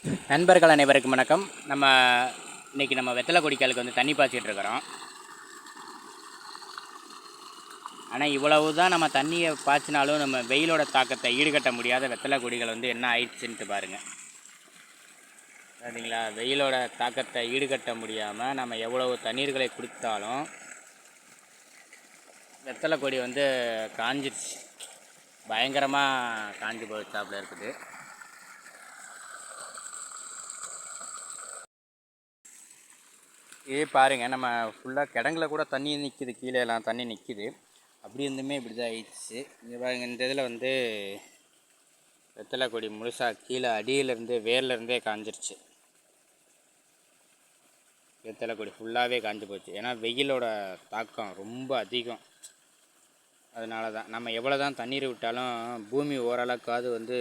நண்பர்கள் அனைவருக்கும் வணக்கம். இன்றைக்கி நம்ம வெத்தலை கொடிக்காலுக்கு வந்து தண்ணி பாய்ச்சிட்டு இருக்கிறோம். ஆனால் இவ்வளவு தான் நம்ம தண்ணியை பாய்ச்சினாலும் நம்ம வெயிலோட தாக்கத்தை ஈடுகட்ட முடியாத வெத்தலை கொடிகள் வந்து என்ன ஆயிடுச்சுன்ட்டு பாருங்கள். சரிங்களா, வெயிலோட தாக்கத்தை ஈடுகட்ட முடியாமல் நம்ம எவ்வளவு தண்ணீர்களை குடித்தாலும் வெத்தலை கொடி வந்து காஞ்சிடுச்சு, பயங்கரமாக காஞ்சி போச்சாப்புல இருக்குது. இதே பாருங்கள், நம்ம ஃபுல்லாக கிடங்குல கூட தண்ணி நிற்கிது, கீழே எல்லாம் தண்ணி நிற்கிது. அப்படி இருந்துமே இப்படி தான் ஆயிடுச்சு. இங்கே பாருங்கள், இந்த இதில் வந்து வெத்தலை கொடி முழுசாக கீழே அடியிலேருந்து வேர்லேருந்தே காஞ்சிருச்சு. வெத்தலை கொடி ஃபுல்லாகவே காஞ்சி போச்சு. ஏன்னா வெயிலோட தாக்கம் ரொம்ப அதிகம். அதனால தான் நம்ம எவ்வளோ தான் தண்ணீர் விட்டாலும் பூமி ஓரளவுக்காவது வந்து